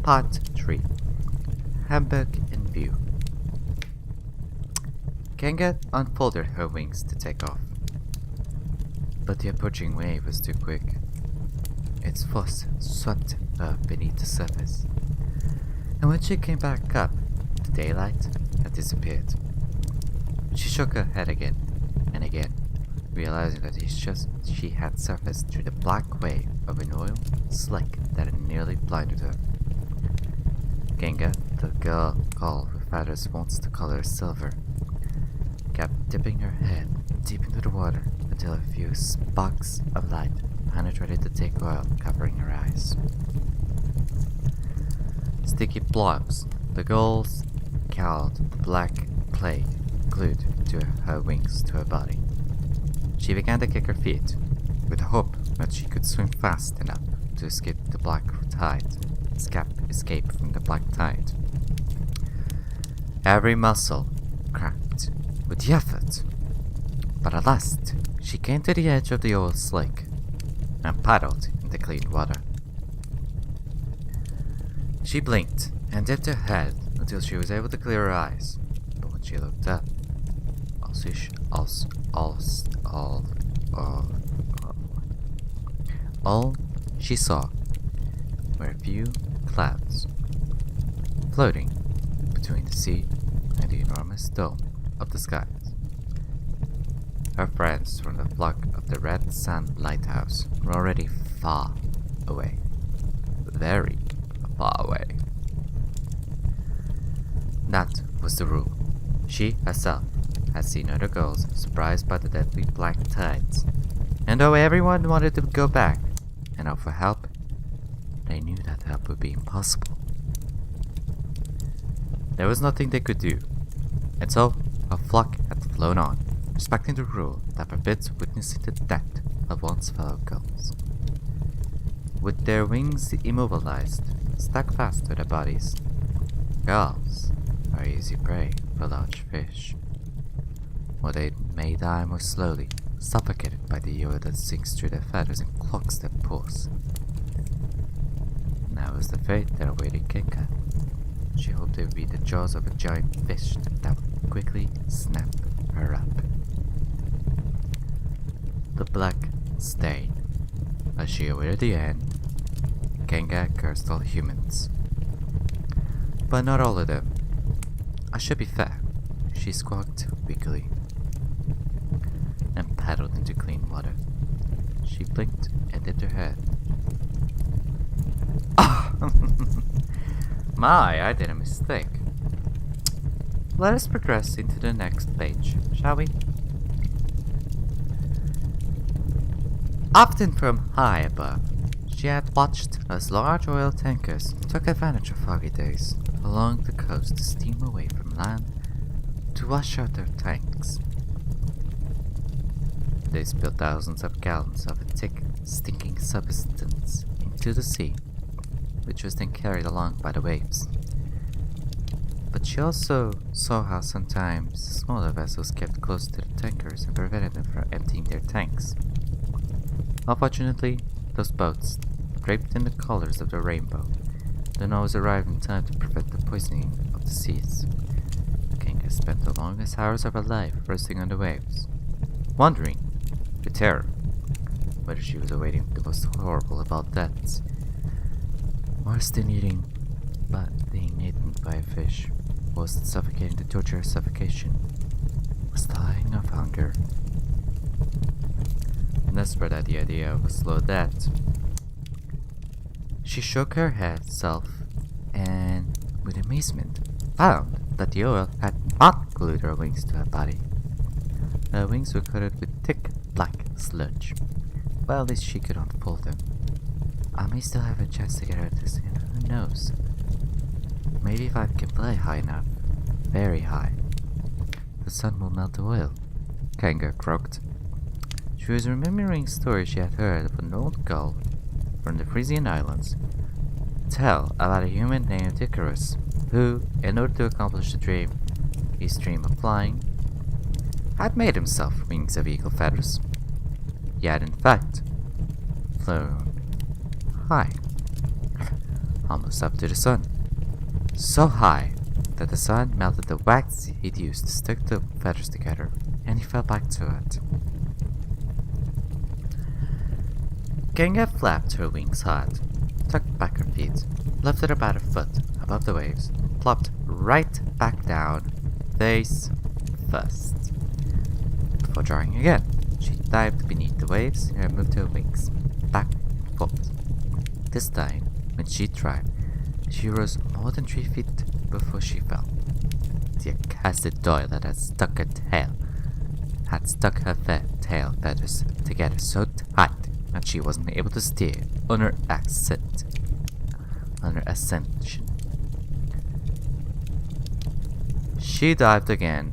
Part 3. Hamburg in View. Kanga unfolded her wings to take off, but the approaching wave was too quick. Its force swept her beneath the surface, and when she came back up, the daylight had disappeared. She shook her head again and again, realizing that she had surfaced through the black wave of an oil slick that had nearly blinded her. Genga, the girl with feathers wants to color silver, kept dipping her head deep into the water until a few sparks of light penetrated the thick oil covering her eyes. Sticky blobs, the gulls called the black clay, glued to her wings to her body. She began to kick her feet, with the hope that she could swim fast enough to escape from the black tide. Every muscle cracked with the effort, but at last she came to the edge of the old lake and paddled into clean water. She blinked and dipped her head until she was able to clear her eyes, but when she looked up, all she saw were a few clouds floating between the sea and the enormous dome of the skies. Her friends from the flock of the Red Sand Lighthouse were already far away, very far away. That was the rule. She herself had seen other girls surprised by the deadly black tides, and though everyone wanted to go back and offer help, they knew that help would be impossible. There was nothing they could do, and so her flock had flown on, respecting the rule that forbids witnessing the death of one's fellow gulls. With their wings immobilized, stuck fast to their bodies, gulls are easy prey for large fish, or they may die more slowly, suffocated by the oil that sinks through their feathers and clogs their pores. And that was the fate that awaited Kinka. She hoped it would be the jaws of a giant fish that would quickly snap her up. The black stayed. As she awaited the end, Genga cursed all humans. But not all of them. I should be fair, she squawked weakly and paddled into clean water. She blinked and dipped her head. My, I did a mistake. Let us progress into the next page, shall we? Often from high above, she had watched as large oil tankers took advantage of foggy days along the coast to steam away from land to wash out their tanks. They spilled thousands of gallons of a thick, stinking substance into the sea, which was then carried along by the waves. But she also saw how sometimes smaller vessels kept close to the tankers and prevented them from emptying their tanks. Unfortunately, those boats, draped in the colors of the rainbow, don't always arrive in time to prevent the poisoning of the seas. Kinga spent the longest hours of her life resting on the waves, wondering, with terror, whether she was awaiting the most horrible of all deaths. Worse than being eaten by a fish, was suffocating the torture of suffocation, was dying of hunger. Desperate at the idea of a slow death, she shook her head self and, with amazement, found that the oil had not glued her wings to her body. Her wings were coated with thick black sludge. Well, at least she could unfold them. I may still have a chance to get her to skin, who knows? Maybe if I can fly high enough, very high, the sun will melt the oil, Kanga croaked. She was remembering stories she had heard of an old gull from the Frisian Islands tell about a human named Icarus, who, in order to accomplish his dream of flying, had made himself wings of eagle feathers. He had in fact flown high almost up to the sun. So high that the sun melted the wax he'd used to stick the feathers together, and he fell back to it. Kanga flapped her wings hard, tucked back her feet, lifted about a foot above the waves, and plopped right back down, face first. Before drawing again, she dived beneath the waves and moved her wings back and forth. This time, when she tried, she rose more than 3 feet before she fell. The accursed doyle that had stuck her tail feathers together so tight that she wasn't able to steer on her ascension. She dived again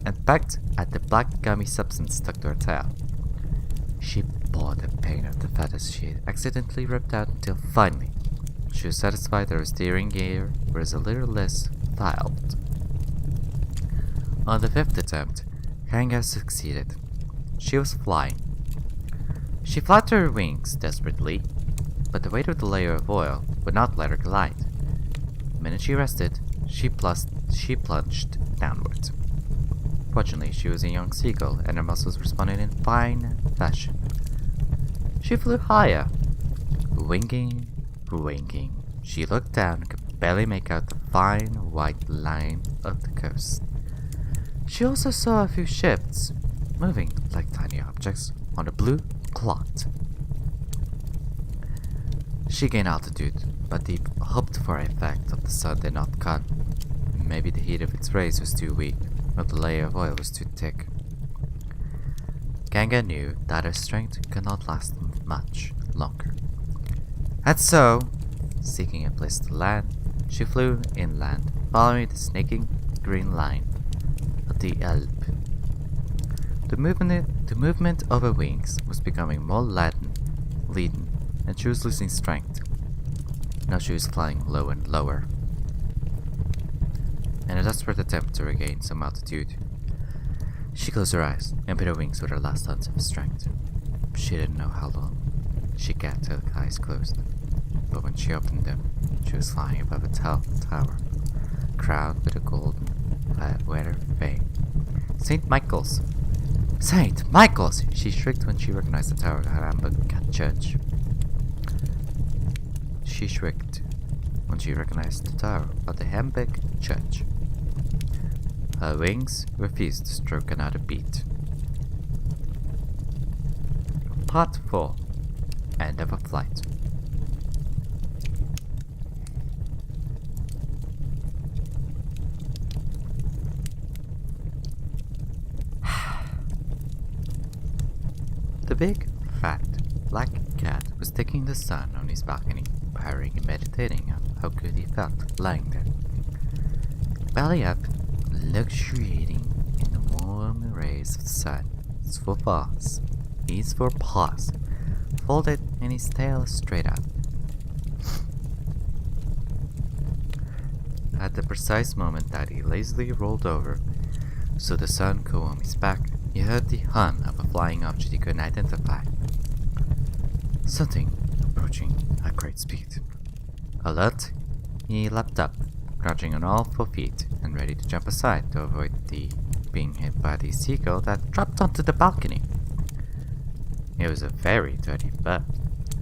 and pecked at the black gummy substance stuck to her tail. She bore the pain of the feathers she had accidentally ripped out until finally she was satisfied that her steering gear was a little less filed. On the 5th attempt, Kanga succeeded. She was flying. She fluttered her wings desperately, but the weight of the layer of oil would not let her glide. The minute she rested, she plunged downward. Fortunately, she was a young seagull, and her muscles responded in fine fashion. She flew higher, winging. She looked down and could barely make out the fine white line of the coast. She also saw a few ships, moving like tiny objects on a blue clot. She gained altitude, but the hoped-for effect of the sun did not come. Maybe the heat of its rays was too weak, or the layer of oil was too thick. Kanga knew that her strength could not last much longer. And so, seeking a place to land, she flew inland, following the snaking green line of the Elbe. The movement of her wings was becoming more leaden, and she was losing strength. Now she was flying low and lower. In a desperate attempt to regain some altitude, she closed her eyes and beat her wings with her last ounce of strength. She didn't know how long she kept her eyes closed, but when she opened them, she was flying above a tall tower, crowned with a golden weather vane. St. Michael's! St. Michael's! She shrieked when she recognized the tower of the Hamburg Church. She shrieked when she recognized the tower of the Hamburg Church. Her wings refused to stroke another beat. Part 4. End of a flight. The big, fat, black cat was taking the sun on his balcony, purring and meditating on how good he felt lying there. Belly up, luxuriating in the warm rays of the sun. His four paws, folded and his tail straight out. At the precise moment that he lazily rolled over, so the sun could warm his back, he heard the hum of a flying object he couldn't identify. Something approaching at great speed. Alert, he leapt up, crouching on all 4 feet and ready to jump aside to avoid being hit by the seagull that dropped onto the balcony. It was a very dirty bird.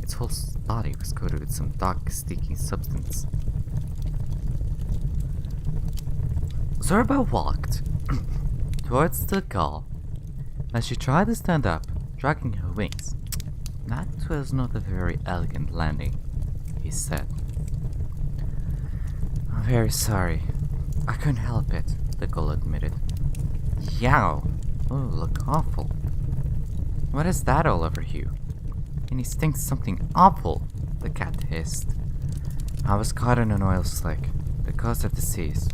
Its whole body was coated with some dark, sticky substance. Zorba walked towards the gull as she tried to stand up, dragging her wings. That was not a very elegant landing, he said. I'm very sorry. I couldn't help it, the gull admitted. Yow! Oh, look awful. What is that all over you? And he stinks something awful, the cat hissed. I was caught in an oil slick, because of the seas.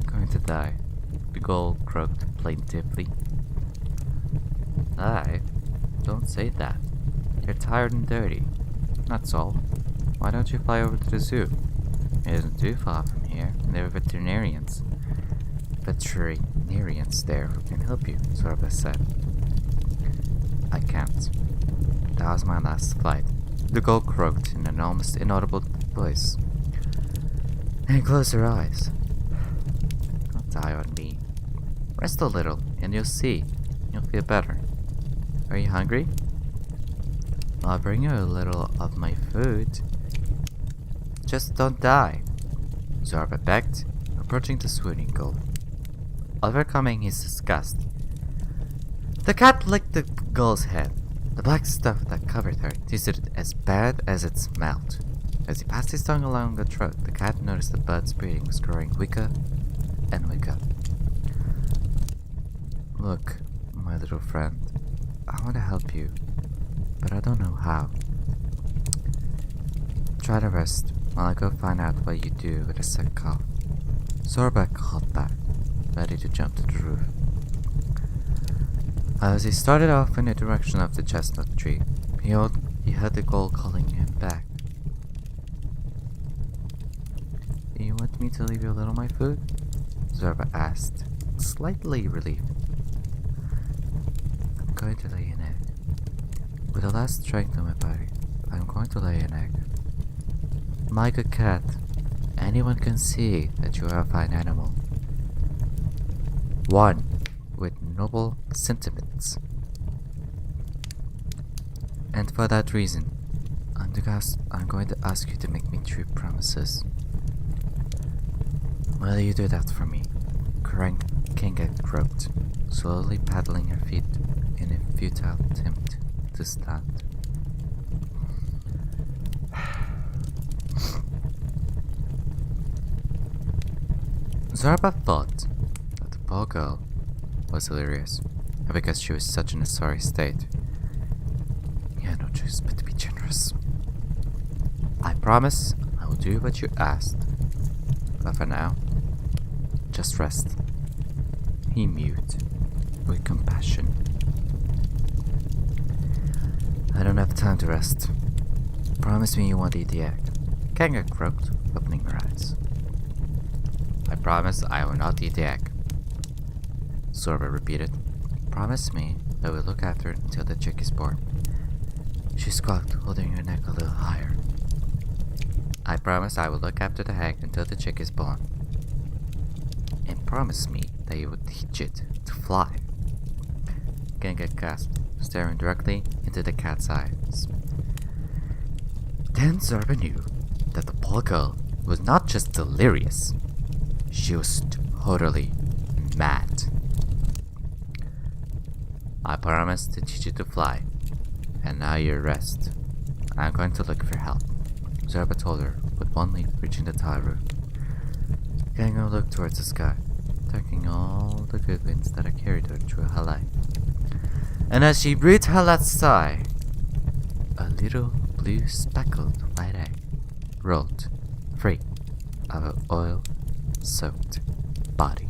I'm going to die, the gull croaked plaintively. Die? Don't say that. You're tired and dirty. That's all. Why don't you fly over to the zoo? It isn't too far from here, and there are veterinarians there who can help you, Zorba said. I can't. That was my last flight. the gull croaked in an almost inaudible voice. And close your eyes. Don't die on me. Rest a little, and you'll see. You'll feel better. Are you hungry? I'll bring you a little of my food. Just don't die. Zorba begged, approaching the swooning gull. Overcoming his disgust, the cat licked the gull's head. The black stuff that covered her tasted as bad as it smelled. As he passed his tongue along the throat, the cat noticed the bud's breathing was growing weaker and weaker. Look, my little friend, I want to help you, but I don't know how. Try to rest while I go find out what you do with a sick cough. Zorba called back, ready to jump to the roof. As he started off in the direction of the chestnut tree, he heard the gull calling him back. Do you want me to leave you a little of my food? Zorba asked, slightly relieved. I'm going to lay an egg. With the last strength in my body, I'm going to lay an egg. My good cat, anyone can see that you are a fine animal. One with noble sentiments. And for that reason, I'm going to ask you to make me 3 promises. Will you do that for me? Kanga croaked, slowly paddling her feet in a futile attempt to stand. Zorba thought that the poor girl was hilarious, and because she was such in a sorry state, he had no choice but to be generous. I promise I will do what you asked, but for now, just rest. He mewed with compassion. I don't have time to rest. Promise me you won't eat the egg. Kanga croaked, opening her eyes. I promise I will not eat the egg. Zorba repeated. Promise me that we'll look after it until the chick is born. She squawked, holding her neck a little higher. I promise I will look after the egg until the chick is born. And promise me that you will teach it to fly. Kanga gasped, staring directly into the cat's eyes. Then Zorba knew that the poor girl was not just delirious. She was totally mad. I promised to teach you to fly, and now you rest. I'm going to look for help, Zorba told her, with one leap reaching the tall roof. Kanga looked towards the sky, thanking all the good winds that had carried her through her life. And as she breathed her last sigh, a little blue speckled white egg rolled free of her oil-soaked body.